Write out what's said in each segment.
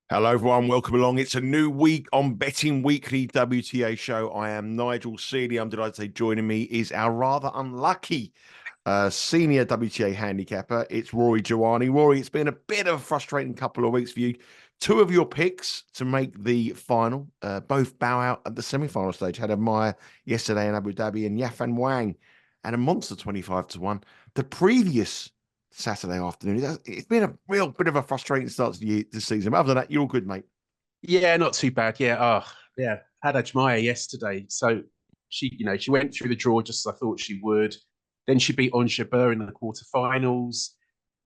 Hello, everyone. Welcome along. It's a new week on Betting Weekly WTA show. I am Nigel Seeley. I'm delighted to say joining me is our rather unlucky senior WTA handicapper. It's Rory Jiwani. Rory, it's been a bit of a frustrating couple of weeks for you. Two of your picks to make the final both bow out at the semi-final stage. Had a Maya yesterday in Abu Dhabi, and Yafan Wang and a monster 25-1. The previous Saturday afternoon. It's been a real bit of a frustrating start to the season. But other than that, you're all good, mate. Yeah, not too bad. Yeah. Yeah. Had Ajmaya yesterday. So she went through the draw just as I thought she would. Then she beat Ons Jabeur in the quarterfinals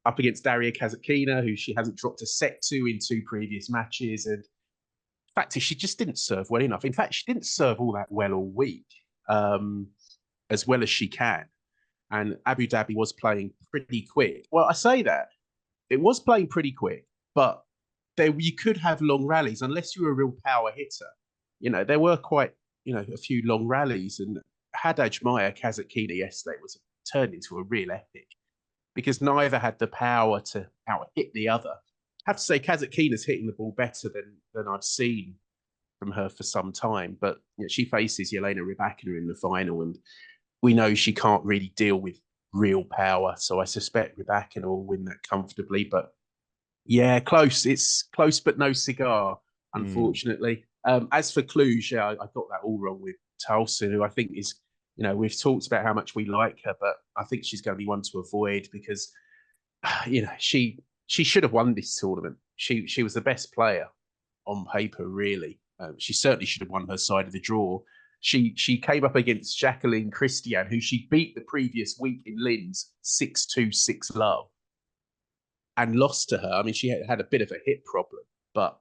up against Daria Kasatkina, who she hasn't dropped a set to in two previous matches. And the fact is, she just didn't serve well enough. In fact, she didn't serve all that well all week, as well as she can. And Abu Dhabi was playing pretty quick. Well, I say that it was playing pretty quick, but you could have long rallies unless you were a real power hitter. There were quite a few long rallies, and Haddad Maya Kasatkina yesterday was turned into a real epic because neither had the power to out hit the other. I have to say Kasatkina's hitting the ball better than I've seen from her for some time, but she faces Jelena Rybakina in the final, and we know she can't really deal with real power. So I suspect Rybakina will win that comfortably. But yeah, close. It's close, but no cigar, unfortunately. As for Cluj, yeah, I got that all wrong with Towson, who I think is, we've talked about how much we like her, but I think she's going to be one to avoid because, she should have won this tournament. She was the best player on paper, really. She certainly should have won her side of the draw. She came up against Jacqueline Christian, who she beat the previous week in Linz 6-2, 6-love, and lost to her. I mean, she had a bit of a hip problem, but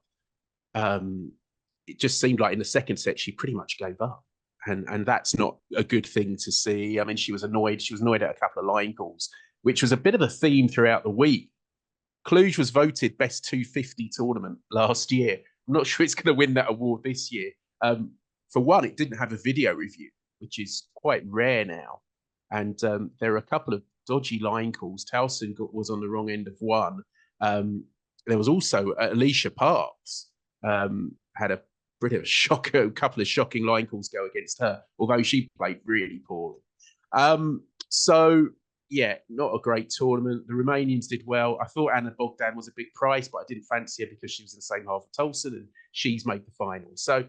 it just seemed like in the second set she pretty much gave up, and that's not a good thing to see. I mean, she was annoyed. She was annoyed at a couple of line calls, which was a bit of a theme throughout the week. Cluj was voted best 250 tournament last year. I'm not sure it's going to win that award this year. For one, it didn't have a video review, which is quite rare now. And there are a couple of dodgy line calls. Towson was on the wrong end of one. There was also Alicia Parks had a bit of a shocker, a couple of shocking line calls go against her, although she played really poorly. So, yeah, not a great tournament. The Romanians did well. I thought Anna Bogdan was a big price, but I didn't fancy her because she was in the same half of Tolson and she's made the final. So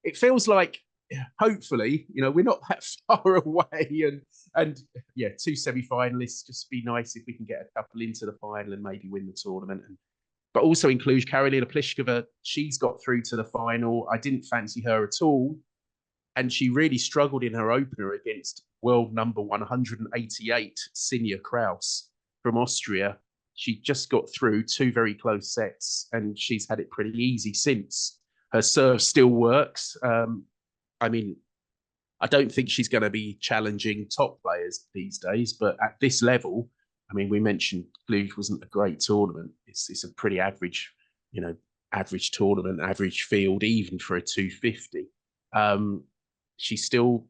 it feels like, hopefully, we're not that far away. And yeah, two semi-finalists, just be nice if we can get a couple into the final and maybe win the tournament. But also in Cluj, Karolina Pliskova, she's got through to the final. I didn't fancy her at all. And she really struggled in her opener against world number 188, Sinja Kraus from Austria. She just got through two very close sets, and she's had it pretty easy since. Her serve still works. I mean, I don't think she's going to be challenging top players these days, but at this level, I mean, we mentioned Cluj wasn't a great tournament. It's a pretty average, average tournament, average field, even for a 250. She's still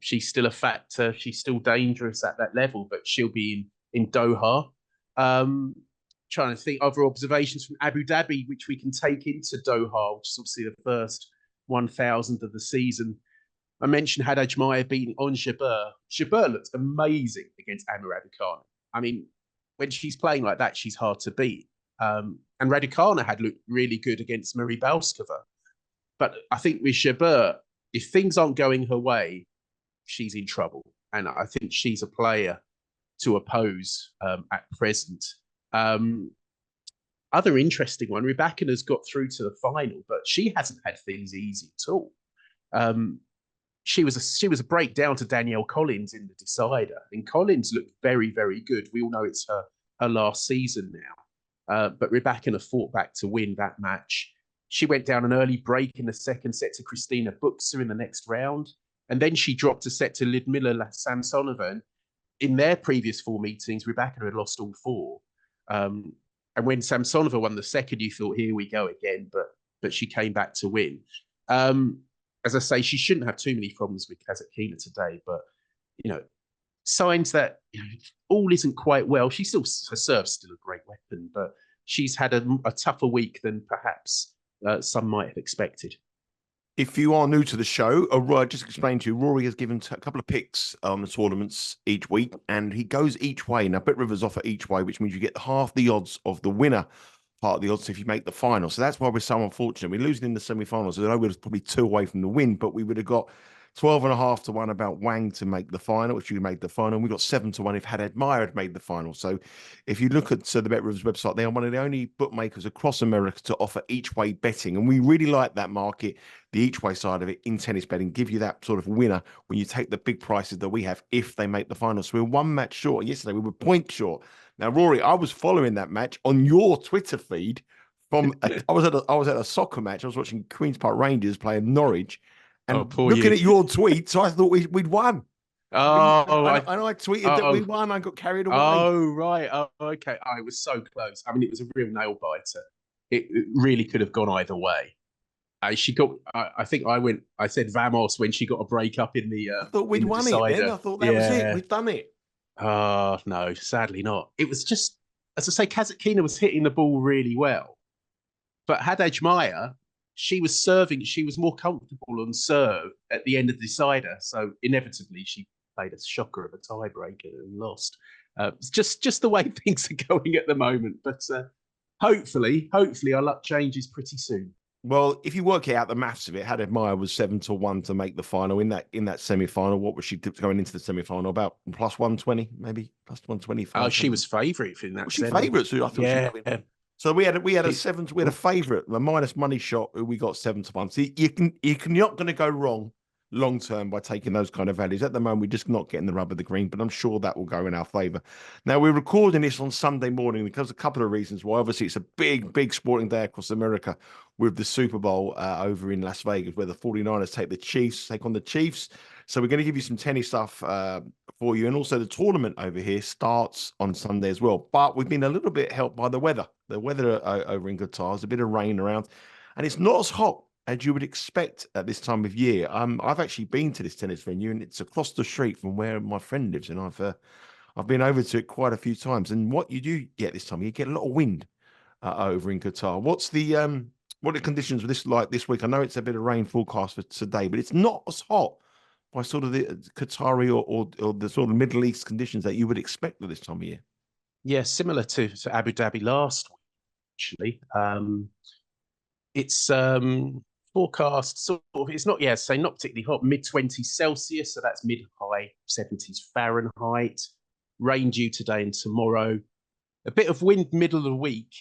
a factor. She's still dangerous at that level, but she'll be in Doha. Trying to think other observations from Abu Dhabi, which we can take into Doha, which is obviously the first 1,000th of the season. I mentioned Haddad Maya beating Ons Jabeur. Jabeur looked amazing against Emma Raducanu. I mean, when she's playing like that, she's hard to beat. And Raducanu had looked really good against Marie Balskova. But I think with Jabeur, if things aren't going her way, she's in trouble. And I think she's a player to oppose at present. Other interesting one, Rybakina's got through to the final, but she hasn't had things easy at all. She was a breakdown to Danielle Collins in the decider. I mean, Collins looked very, very good. We all know it's her last season now. But Rybakina fought back to win that match. She went down an early break in the second set to Kristina Buxa in the next round. And then she dropped a set to Lyudmila Samsonova. And in their previous four meetings, Rybakina had lost all four. And when Samsonova won the second, you thought, here we go again. But she came back to win. As I say, she shouldn't have too many problems with Kasatkina today. But, signs that all isn't quite well. Her serve's still a great weapon, but she's had a tougher week than perhaps some might have expected. If you are new to the show, just explain to you, Rory has given a couple of picks on the tournaments each week, and he goes each way. Now, Bet Rivers offer each way, which means you get half the odds of the winner part of the odds if you make the final. So that's why we're so unfortunate. We're losing in the semi-finals. I know we're probably 2 away from the win, but we would have got 12.5 to 1 about Wang to make the final, if you made the final. And we got 7 to 1 if Haddad Meyer had made the final. So if you look at the Bet Rivers website, they are one of the only bookmakers across America to offer each way betting. And we really like that market, the each way side of it in tennis betting, give you that sort of winner when you take the big prices that we have if they make the final. So we're 1 match short. Yesterday we were point short. Now, Rory, I was following that match on your Twitter feed. I was at a soccer match. I was watching Queen's Park Rangers playing Norwich, and looking at your tweets, I thought we'd won. Oh, I tweeted that we won. I got carried away. Oh, right. Oh, okay. I was so close. I mean, it was a real nail biter. It really could have gone either way. I think I said Vamos when she got a break up in the. I thought we'd won it then. I thought that was it. We'd done it. Oh, no, sadly not. It was just, as I say, Kazatkina was hitting the ball really well. But Haddad Meyer, she was serving, she was more comfortable on serve at the end of the decider. So inevitably, she played a shocker of a tiebreaker and lost. It's just the way things are going at the moment. But hopefully our luck changes pretty soon. Well, if you work out the maths of it, Haddad Meyer was 7 to 1 to make the final in that semi-final. What was she going into the semi-final? About plus 120, maybe plus 125. Oh, she was favourite in that. Was she favourite? So I thought she was. So we had a favourite, a minus money shot who we got 7 to 1. So you're not going to go wrong long term by taking those kind of values. At the moment, we're just not getting the rub of the green, but I'm sure that will go in our favour. Now, we're recording this on Sunday morning because a couple of reasons why. Obviously, it's a big sporting day across America with the Super Bowl over in Las Vegas, where the 49ers take on the Chiefs. So we're going to give you some tennis stuff for you. And also the tournament over here starts on Sunday as well. But we've been a little bit helped by the weather. The weather over in Qatar, there's a bit of rain around. And it's not as hot as you would expect at this time of year. I've actually been to this tennis venue, and it's across the street from where my friend lives, and I've been over to it quite a few times. And what you do get this time, you get a lot of wind over in Qatar. What are the conditions this week? I know it's a bit of rain forecast for today, but it's not as hot by sort of the Qatari or the sort of Middle East conditions that you would expect at this time of year. Yeah, similar to Abu Dhabi last week, actually. It's forecast sort of, it's not, not particularly hot, mid-20s Celsius, so that's mid-high 70s Fahrenheit. Rain due today and tomorrow. A bit of wind middle of the week.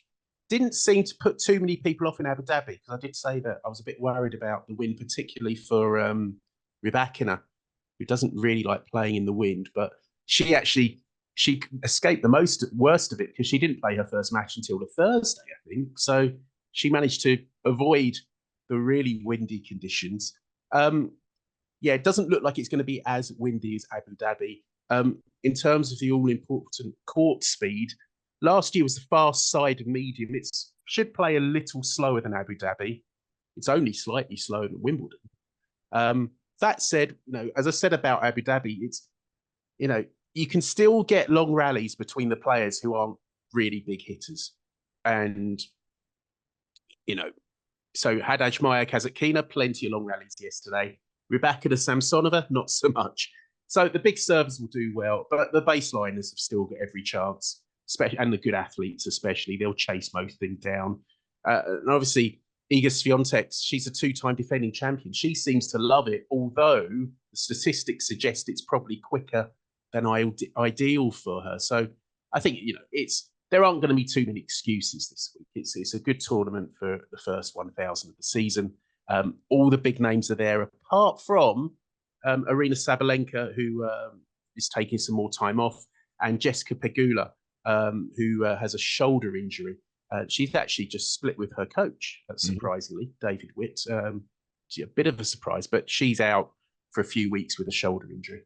Didn't seem to put too many people off in Abu Dhabi, because I did say that I was a bit worried about the wind, particularly for Rybakina, who doesn't really like playing in the wind, but she escaped the worst of it because she didn't play her first match until the Thursday, I think. So she managed to avoid the really windy conditions. It doesn't look like it's going to be as windy as Abu Dhabi. In terms of the all-important court speed, last year was the fast side of medium. It should play a little slower than Abu Dhabi. It's only slightly slower than Wimbledon. That said, as I said about Abu Dhabi, it's, you can still get long rallies between the players who aren't really big hitters. And, so Haddad Meyer, Kazatkina, plenty of long rallies yesterday. Rybakina, Samsonova, not so much. So the big servers will do well, but the baseliners have still got every chance, and the good athletes especially. They'll chase most things down. And obviously, Iga Swiatek, she's a 2-time defending champion. She seems to love it, although the statistics suggest it's probably quicker than ideal for her. So I think, there aren't going to be too many excuses this week. It's a good tournament for the first 1,000 of the season. All the big names are there, apart from Arina Sabalenka, who is taking some more time off, and Jessica Pegula, who has a shoulder injury. She's actually just split with her coach, surprisingly, David Witt. A bit of a surprise, but she's out for a few weeks with a shoulder injury.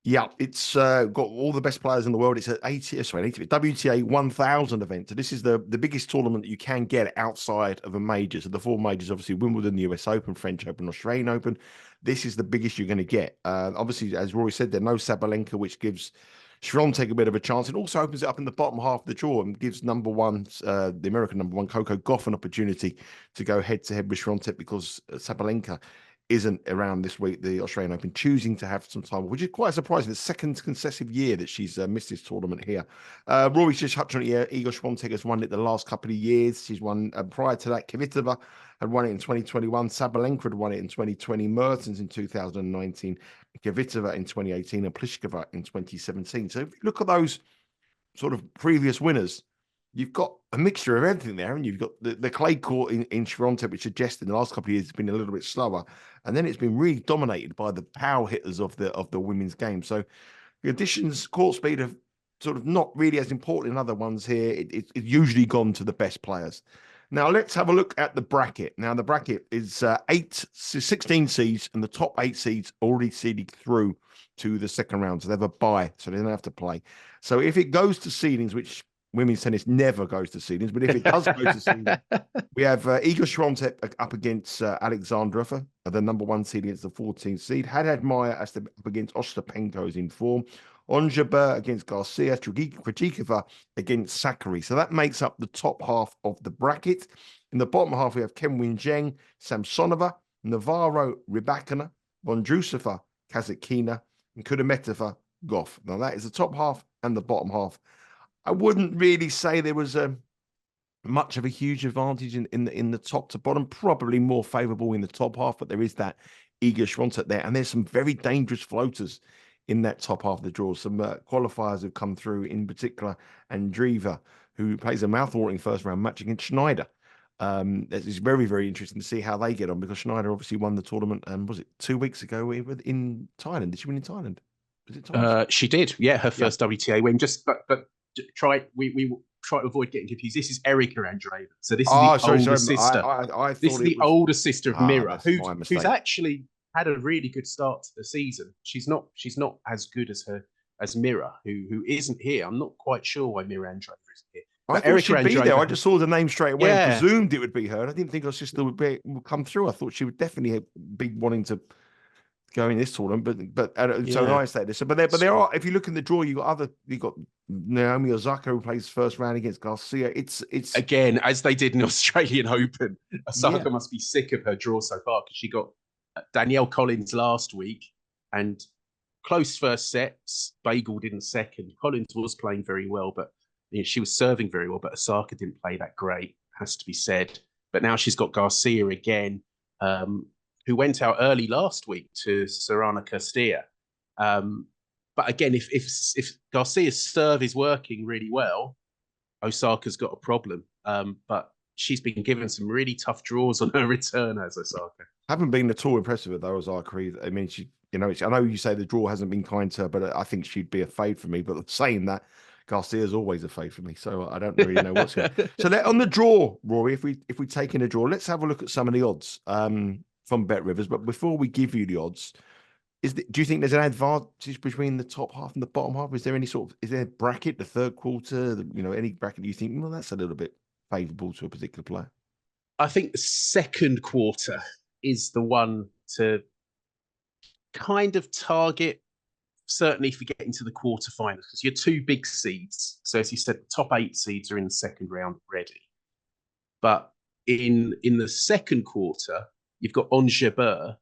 Yeah, it's got all the best players in the world. It's an WTA 1000 event. So this is the biggest tournament that you can get outside of a major. So the 4 majors, obviously Wimbledon, the US Open, French Open, Australian Open. This is the biggest you're going to get. Obviously, as Rory said, there's no Sabalenka, which gives Swiatek a bit of a chance. It also opens it up in the bottom half of the draw and gives the American number one, Coco Gauff, an opportunity to go head-to-head with Swiatek because Sabalenka isn't around this week, the Australian Open, choosing to have some time, which is quite surprising. The second successive year that she's missed this tournament here. Rory's just touched on it here. Iga Swiatek has won it the last couple of years. She's won prior to that. Kvitova had won it in 2021. Sabalenka had won it in 2020. Mertens in 2019. Kvitova in 2018 and Pliskova in 2017. So if you look at those sort of previous winners, you've got a mixture of everything there, and you've got the clay court in Toronto, which suggests in the last couple of years it's been a little bit slower, and then it's been really dominated by the power hitters of the women's game. So the additions, court speed, have sort of not really as important in other ones here. It's usually gone to the best players. Now let's have a look at the bracket. Now the bracket is 16 seeds, and the top 8 seeds already seeded through to the second round, so they have a bye, so they don't have to play. So if it goes to seedings, which women's tennis never goes to seedings, but if it does go to seedings, we have Iga Swiatek up against Alexandrova, the number 1 seed against the 14th seed. Haddad Maia up against Ostapenko's in form. Onjabeur against Garcia, Krejcikova against Sakkari. So that makes up the top half of the bracket. In the bottom half, we have Kenwin Zheng, Samsonova, Navarro, Rybakina, Vondrousova, Kasatkina, and Kudermetova, Gauff. Now that is the top half and the bottom half. I wouldn't really say there was much of a huge advantage in the top to bottom. Probably more favourable in the top half, but there is that Iga Swiatek there, and there's some very dangerous floaters in that top half of the draw. Some qualifiers have come through, in particular Andreeva, who plays a mouth-watering first-round match against Schneider. It's very, very interesting to see how they get on, because Schneider obviously won the tournament, was it 2 weeks ago in Thailand? Did she win in Thailand? Was it Thailand? She did, yeah, her first WTA win. But we try to avoid getting confused. This is Erika Andreeva. So this is the older sister. I this is the older sister of Mira, who's actually had a really good start to the season. She's not as good as Mira, who isn't here. I'm not quite sure why Mira Andreeva isn't here. I thought she'd be there. I just saw the name straight away and presumed it would be her. I didn't think her sister would come through. I thought she would definitely be wanting to go in this tournament, but so nice that this. But there are, if you look in the draw, you got Naomi Osaka, who plays first round against Garcia. It's again, as they did in the Australian Open. Osaka must be sick of her draw so far, because she got Danielle Collins last week and close first sets, bageled in the second. Collins was playing very well, but she was serving very well, but Osaka didn't play that great, has to be said. But now she's got Garcia again, who went out early last week to Sorana Castilla. But again, if Garcia's serve is working really well, Osaka's got a problem. But she's been given some really tough draws on her return as Osaka. Haven't been at all impressive with though, Osaka either. I mean, I know you say the draw hasn't been kind to her, but I think she'd be a fade for me. But saying that, Garcia's always a fade for me, so I don't really know what's going. So on the draw, Rory, if we take in a draw, let's have a look at some of the odds from Bet Rivers. But before we give you the odds, do you think there's an advantage between the top half and the bottom half? Is there a bracket, the third quarter, any bracket you think, well, that's a little bit favourable to a particular player? I think the second quarter is the one to kind of target, certainly for getting to the quarterfinals, because you're 2 big seeds. So as you said, the top 8 seeds are in the second round already. But in the second quarter, you've got Onjabeur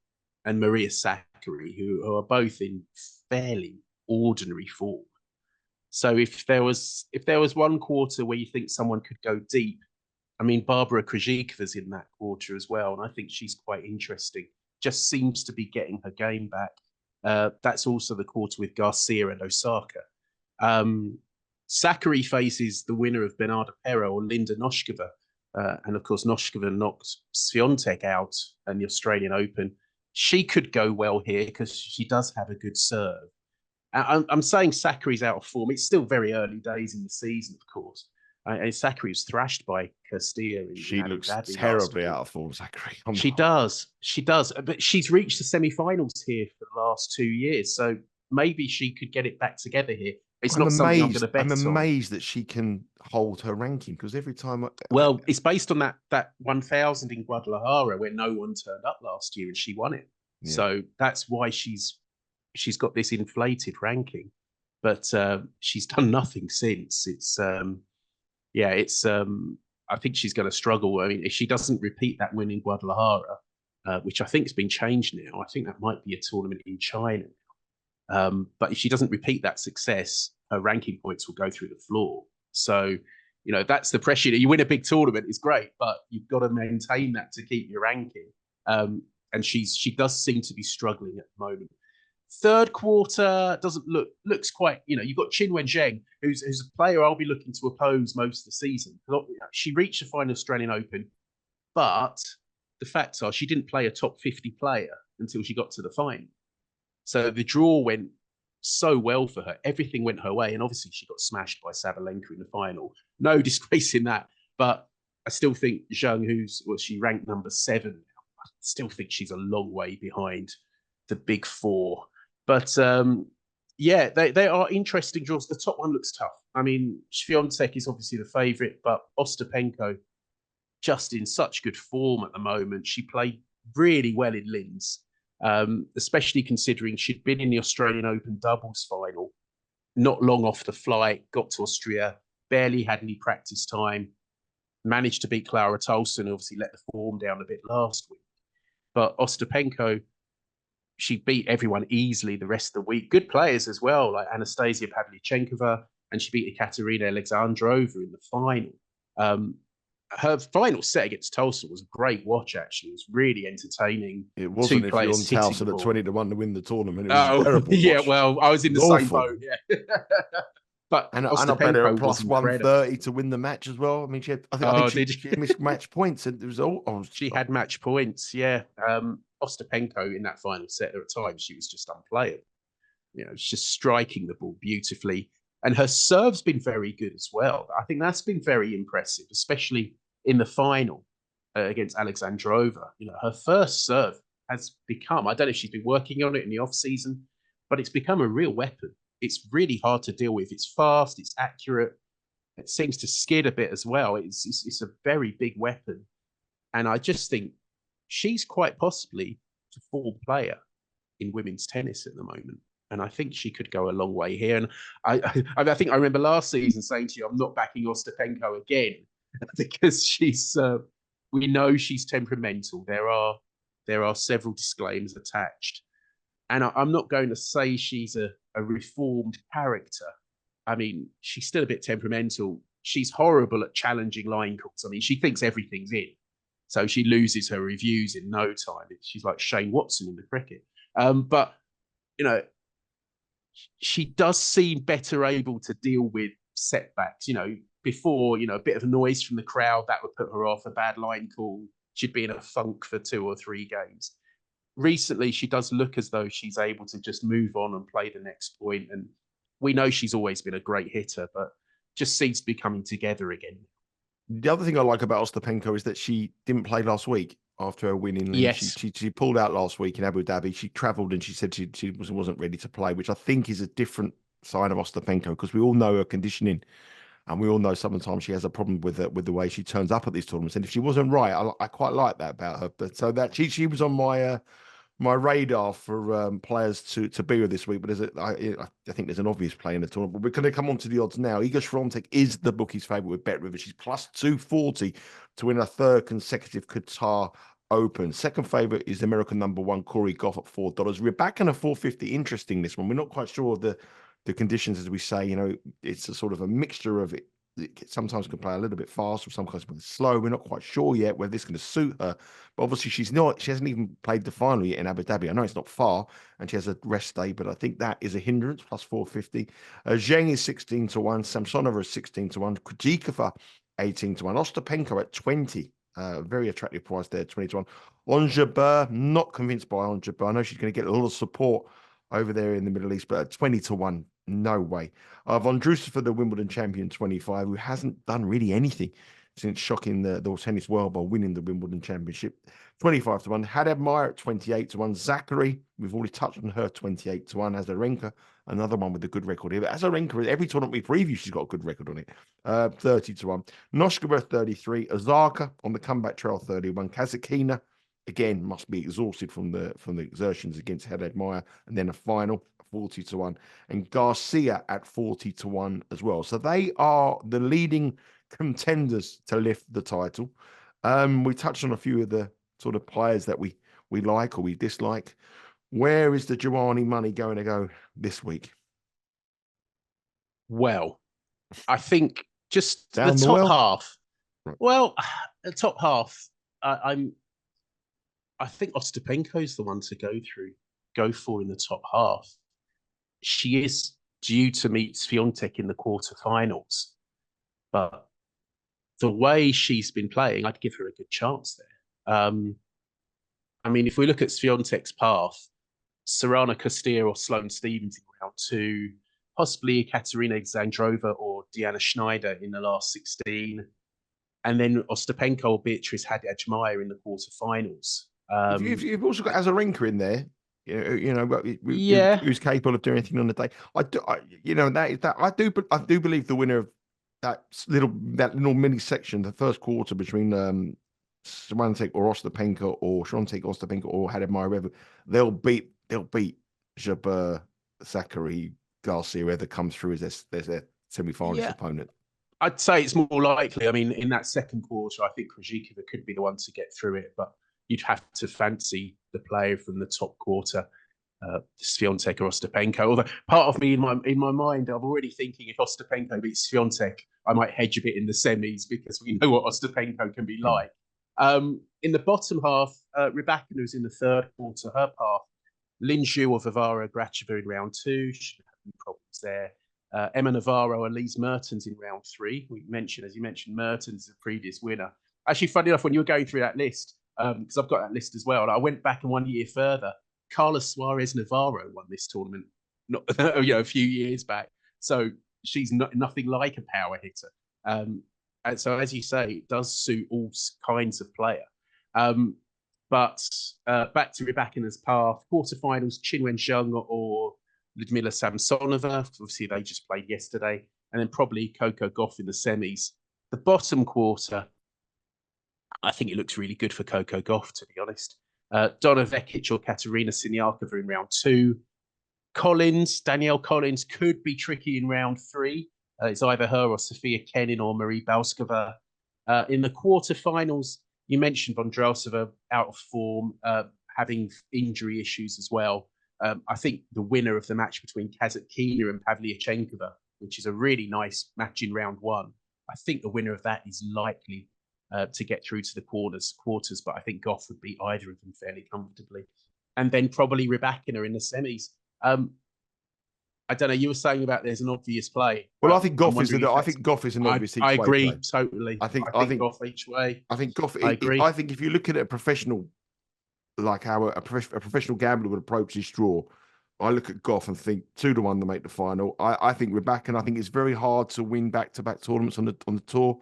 and Maria Sakkari, who are both in fairly ordinary form. So if there was one quarter where you think someone could go deep, I mean, Barbara Krejcikova's in that quarter as well, and I think she's quite interesting. Just seems to be getting her game back. That's also the quarter with Garcia and Osaka. Sakkari faces the winner of Bernarda Pera or Linda Noskova. And of course, Noskova knocked Swiatek out in the Australian Open. She could go well here because she does have a good serve. I'm saying Sakkari's out of form. It's still very early days in the season, of course. Sakkari was thrashed by Castilla. She looks terribly out of form, Sakkari. She does. But she's reached the semi-finals here for the last 2 years. So maybe she could get it back together here. Something I'm going to bet on. I'm amazed that she can hold her ranking, because every time... Well, it's based on that 1,000 in Guadalajara where no one turned up last year and she won it. Yeah. So that's why she's got this inflated ranking. but she's done nothing since. I think she's going to struggle. I mean, if she doesn't repeat that win in Guadalajara, which I think has been changed now, I think that might be a tournament in China. But if she doesn't repeat that success, her ranking points will go through the floor. So, that's the pressure. You win a big tournament is great, but you've got to maintain that to keep your ranking. And she does seem to be struggling at the moment. Third quarter looks quite, you've got Qinwen Zheng, who's a player I'll be looking to oppose most of the season. She reached the final Australian Open, but the facts are she didn't play a top 50 player until she got to the final. So the draw went so well for her. Everything went her way. And obviously she got smashed by Sabalenka in the final. No disgrace in that. But I still think Zheng, she ranked number 7 now. I still think she's a long way behind the big 4. But they are interesting draws. The top one looks tough. I mean, Swiatek is obviously the favourite, but Ostapenko just in such good form at the moment. She played really well in Linz. Especially considering she'd been in the Australian Open doubles final, not long off the flight, got to Austria, barely had any practice time, managed to beat Clara Tolson, obviously let the form down a bit last week. But Ostapenko, she beat everyone easily the rest of the week. Good players as well, like Anastasia Pavlyuchenkova, and she beat Ekaterina Alexandrova in the final. Her final set against Tolson was a great watch, actually. It was really entertaining. It wasn't if you're on Towson at 20-1 to win the tournament. It was terrible. Yeah, well, I was in the same boat. Yeah. But and I bet her plus 130 to win the match as well. I mean, I think she missed match points. And it was she had match points, yeah. Ostapenko in that final set, at times, she was just unplayable. She's just striking the ball beautifully. And her serve's been very good as well. I think that's been very impressive, especially in the final against Alexandrova. Her first serve has become, I don't know if she's been working on it in the off-season, but it's become a real weapon. It's really hard to deal with. It's fast, it's accurate. It seems to skid a bit as well. It's a very big weapon. And I just think she's quite possibly a form player in women's tennis at the moment. And I think she could go a long way here. And I think I remember last season saying to you, I'm not backing Ostapenko again because we know she's temperamental. There are several disclaimers attached. And I'm not going to say she's a reformed character. I mean, she's still a bit temperamental. She's horrible at challenging line calls. I mean, she thinks everything's in. So she loses her reviews in no time. She's like Shane Watson in the cricket. But, she does seem better able to deal with setbacks. Before, a bit of a noise from the crowd, that would put her off. A bad line call, she'd be in a funk for 2 or 3 games. Recently, she does look as though she's able to just move on and play the next point. And we know she's always been a great hitter, but just seems to be coming together again. The other thing I like about Ostapenko is that she didn't play last week after her win in Linz. Yes. She pulled out last week in Abu Dhabi. She travelled and she said she wasn't ready to play, which I think is a different sign of Ostapenko because we all know her conditioning and we all know sometimes she has a problem with the way she turns up at these tournaments. And if she wasn't right, I quite like that about her. But so that she was on my radar for players to be with this week, but I think there's an obvious play in the tournament. But we're going to come on to the odds now. Iga Swiatek is the bookie's favourite with BetRivers. She's plus 240 to win a 3rd consecutive Qatar Open. Second favourite is the American number 1 Corey Goff at $4. We're back in a 450. Interesting, this one. We're not quite sure of the conditions, as we say. It's a sort of a mixture of it. It sometimes can play a little bit fast or sometimes slow. We're not quite sure yet whether this is going to suit her. But obviously she hasn't even played the final yet in Abu Dhabi. I know it's not far and she has a rest day, but I think that is a hindrance, plus 450. Zheng is 16-1. Samsonova is 16-1. Krejcikova, 18-1. Ostapenko at 20. Very attractive price there, 20-1. Ons Jabeur, not convinced by Ons Jabeur. I know she's going to get a lot of support over there in the Middle East, but at 20-1. No way. Vondrousova for the Wimbledon champion, 25, who hasn't done really anything since shocking the tennis world by winning the Wimbledon championship. 25-1. Haddad Meyer at 28-1. Zachary, we've already touched on her, 28-1. Azarenka, another one with a good record here. But Azarenka, every tournament we preview, she's got a good record on it. 30-1. Noskova, 33. Osaka on the comeback trail, 31. Kasatkina, again, must be exhausted from the exertions against Haddad Meyer. And then a final, 40 to 1, and Garcia at 40 to 1 as well. So they are the leading contenders to lift the title. We touched on a few of the sort of players that we like or we dislike. Where is the Jiwani money going to go this week? Well, I think just Down the the top well? half. Right. Well, the top half. I think Ostapenko's the one to go for in the top half. She is due to meet Swiatek in the quarterfinals, but the way she's been playing, I'd give her a good chance there. I mean, if we look at Swiatek's path, Sorana Costea or Sloane Stephens in round 2, possibly Katerina Zandrova or Diana Schneider in the last 16, and then Ostapenko or Beatrice Haddad-Maia in the quarterfinals. You've also got Azarenka in there, Yeah, who's capable of doing anything on the day. I do believe the winner of that little mini section, the first quarter between Swiatek or Ostapenko or Swiatek, Ostapenko or Haddad-Maia, they'll beat Jabeur, Zachary, Garcia, whoever comes through as their semi-finalist opponent. I'd say it's more likely. I mean, in that second quarter, I think Krejcikova could be the one to get through it, but you'd have to fancy the player from the top quarter, Swiatek or Ostapenko. Although part of me in my mind, I'm already thinking if Ostapenko beats Swiatek, I might hedge a bit in the semis because we know what Ostapenko can be like. In the bottom half, Rybakina, who's in the third quarter, her path, Lin Zhu or Varvara Gracheva in round 2, shouldn't have any problems there. Emma Navarro and Elise Mertens in round 3. As you mentioned, Mertens is a previous winner. Actually, funny enough, when you were going through that list, because I've got that list as well, and I went back and 1 year further. Carla Suarez Navarro won this tournament, not a few years back. So she's nothing like a power hitter. And so, as you say, it does suit all kinds of player. But back to Rybakina's path, quarterfinals, Qinwen Zheng or Ludmila Samsonova. Obviously, they just played yesterday. And then probably Coco Gauff in the semis. The bottom quarter, I think it looks really good for Coco Gauff, to be honest. Donna Vekic or Katerina Siniakova in round 2. Danielle Collins could be tricky in round 3. It's either her or Sophia Kenin or Marie Balskova. In the quarterfinals, you mentioned Vondrasova out of form, having injury issues as well. I think the winner of the match between Kasatkina and Pavlyuchenkova, which is a really nice match in round 1, I think the winner of that is likely to get through to the quarters, but I think Gauff would beat either of them fairly comfortably. And then probably Rybakina in the semis. I don't know. You were saying about there's an obvious play. Well, I think Gauff is an obvious each way. I agree play. totally. I think Gauff each way. I think Gauff. I agree. I think if you look at a professional, like how a professional gambler would approach this draw, I look at Gauff and think 2 to 1 to make the final. I think Rybakina. I think it's very hard to win back-to-back tournaments on the tour.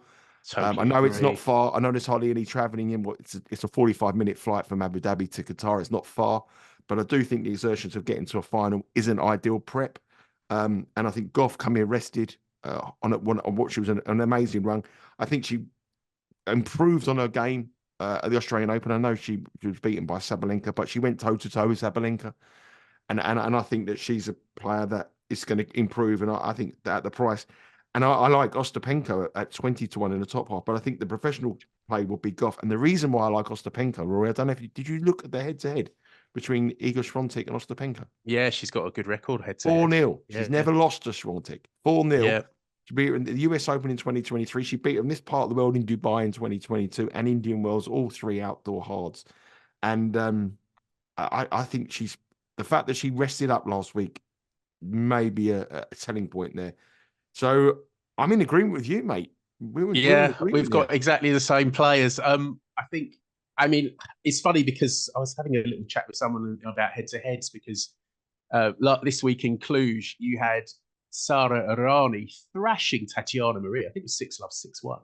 Totally I know it's not far. I know there's hardly any travelling in. It's a 45-minute flight from Abu Dhabi to Qatar. It's not far, but I do think the exertions of getting to a final is an ideal prep. And I think Gauff come here rested on what she was an amazing run. I think she improved on her game at the Australian Open. I know she was beaten by Sabalenka, but she went toe-to-toe with Sabalenka. And I think that she's a player that is going to improve. And I think that at the price, and I like Ostapenko at 20 to 1 in the top half, but I think the professional play will be Gauff. And the reason why I like Ostapenko, Rory, I don't know if did you look at the head-to-head between Iga Swiatek and Ostapenko? Yeah, she's got a good record head-to-head. 4-0. She's never lost to Swiatek. 4-0. Yeah. She beat her in the US Open in 2023. She beat her in this part of the world in Dubai in 2022 and Indian Wells, all 3 outdoor hards. And I think the fact that she rested up last week may be a selling point there. So I'm in agreement with you, mate. We've got exactly the same players. I mean, it's funny because I was having a little chat with someone about head-to-heads because this week in Cluj, you had Sara Errani thrashing Tatiana Maria. I think it was 6-love, 6-1.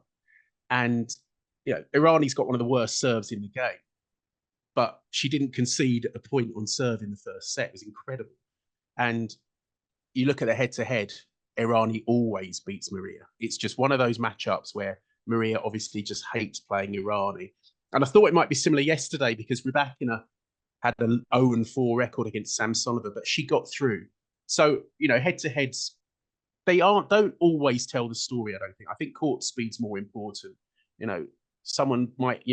And, Irani's got one of the worst serves in the game. But she didn't concede a point on serve in the first set. It was incredible. And you look at the head-to-head, Irani always beats Maria. It's just one of those matchups where Maria obviously just hates playing Irani. And I thought it might be similar yesterday because Rybakina had an 0-4 record against Samsonova, but she got through. So, head-to-heads, don't always tell the story, I don't think. I think court speed's more important. Someone might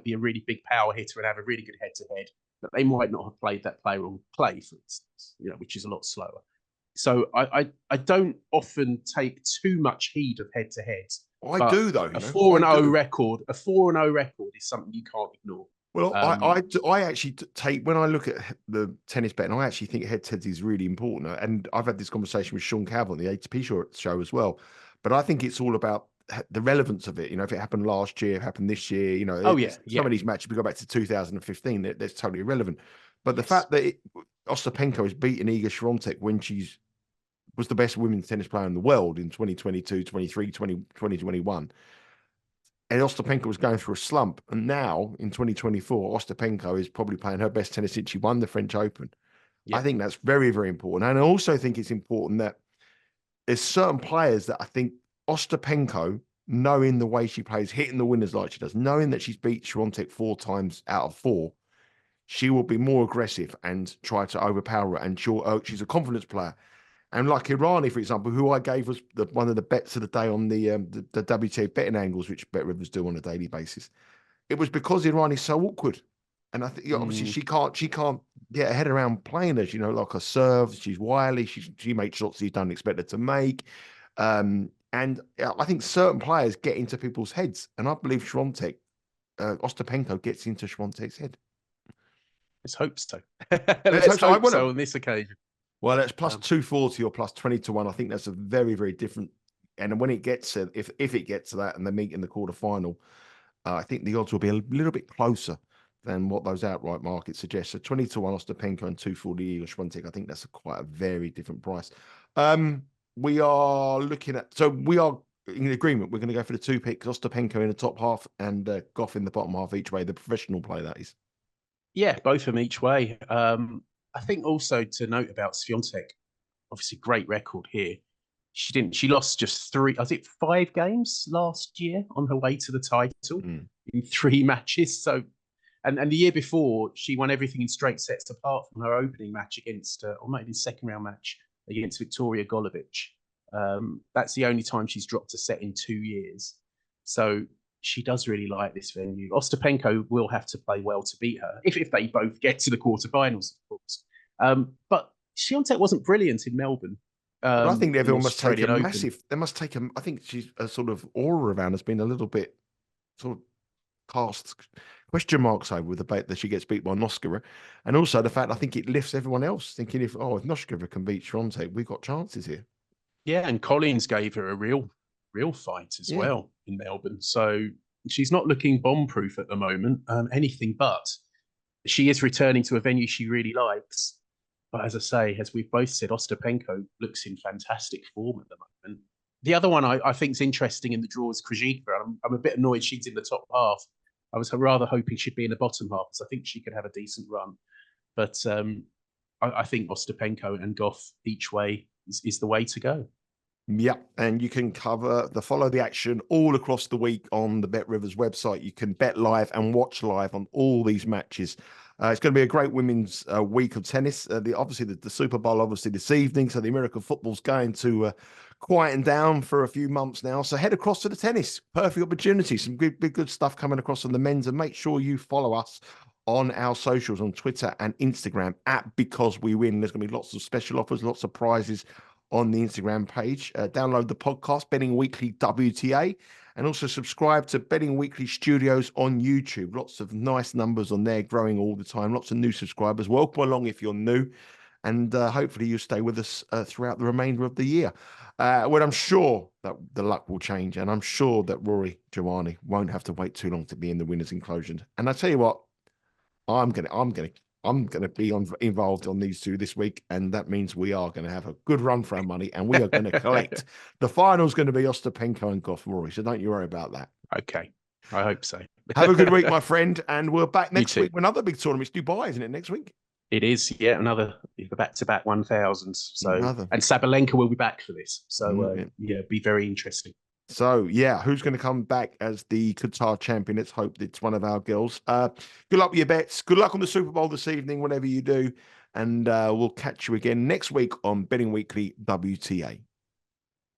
be a really big power hitter and have a really good head-to-head, but they might not have played that player on clay, for instance, which is a lot slower. So I don't often take too much heed of head-to-heads. I do though. A 4-0 record is something you can't ignore. Well, I actually take, when I look at the tennis betting, I actually think head-to-heads is really important. And I've had this conversation with Sean Cavill on the ATP show as well. But I think it's all about the relevance of it. If it happened last year, it happened this year, some of these matches, we go back to 2015, that's totally irrelevant. But the fact that Ostapenko has beaten Iga Swiatek when was the best women's tennis player in the world in 2022, 23, 2021. And Ostapenko was going through a slump. And now, in 2024, Ostapenko is probably playing her best tennis since she won the French Open. Yeah. I think that's very, very important. And I also think it's important that there's certain players that I think Ostapenko, knowing the way she plays, hitting the winners like she does, knowing that she's beat Swiatek 4 times out of 4, she will be more aggressive and try to overpower her. And she's a confidence player. And like Jiwani, for example, who I gave was one of the bets of the day on the WTA betting angles, which Bet Rivers do on a daily basis. It was because Jiwani's so awkward, and I think obviously she can't get her head around playing her. Like her serves, she's wily, she makes shots you don't expect her to make, and I think certain players get into people's heads, and I believe Ostapenko gets into Swiatek's head. Let's hope so. Let's hope so on this occasion. Well, it's plus 240 or plus 20 to 1. I think that's a very, very different. And when it gets to, if it gets to that and they meet in the quarterfinal, I think the odds will be a little bit closer than what those outright markets suggest. So 20 to 1 Ostapenko and 240 Iga Swiatek. I think that's quite a very different price. We are in agreement. We're going to go for the 2 picks: Ostapenko in the top half and Goff in the bottom half each way. The professional play, that is. Yeah, both of them each way. I think also to note about Swiatek, obviously great record here. She lost just 5 games last year on her way to the title in 3 matches. So, and the year before she won everything in straight sets apart from her opening match against, or maybe second round match against Victoria Golubic. That's the only time she's dropped a set in 2 years. So she does really like this venue. Ostapenko will have to play well to beat her if they both get to the quarterfinals, of course. But Swiatek wasn't brilliant in Melbourne. I think everyone must take a massive. They must take a. I think she's a sort of aura around has been a little bit sort of cast question marks over with the bet that she gets beat by Noskova, and also the fact I think it lifts everyone else thinking if Noskova can beat Swiatek, we've got chances here. Yeah, and Collins gave her a real fight as well in Melbourne. So she's not looking bomb-proof at the moment, anything but. She is returning to a venue she really likes. But as I say, as we've both said, Ostapenko looks in fantastic form at the moment. The other one I think is interesting in the draw is Krejcikova. I'm a bit annoyed she's in the top half. I was rather hoping she'd be in the bottom half, because I think she could have a decent run. But I think Ostapenko and Goff each way is the way to go. Yeah, and you can follow the action all across the week on the Bet Rivers website. You can bet live and watch live on all these matches. It's going to be a great women's week of tennis. Obviously, the Super Bowl, obviously, this evening. So the American football's going to quieten down for a few months now. So head across to the tennis. Perfect opportunity. Some good stuff coming across on the men's. And make sure you follow us on our socials on Twitter and Instagram @BecauseWeWin. There's going to be lots of special offers, lots of prizes on the Instagram page. Download the podcast, Betting Weekly WTA, and also subscribe to Betting Weekly Studios on YouTube. Lots of nice numbers on there, growing all the time. Lots of new subscribers. Welcome along if you're new, and hopefully you'll stay with us throughout the remainder of the year. When I'm sure that the luck will change, and I'm sure that Rory Jiwani won't have to wait too long to be in the winner's enclosure. And I tell you what, I'm gonna be involved on these two this week, and that means we are going to have a good run for our money, and we are going to collect. The final's going to be Ostapenko and Goff, Rory, so don't you worry about that. Okay, I hope so. Have a good week, my friend, and we're back next week with another big tournament. It's Dubai, isn't it, next week? It is, yeah, another back-to-back 1000s. So, and Sabalenka will be back for this, so be very interesting. So, yeah, who's going to come back as the Qatar champion? Let's hope it's one of our girls. Good luck with your bets. Good luck on the Super Bowl this evening, whatever you do. and we'll catch you again next week on Betting Weekly WTA.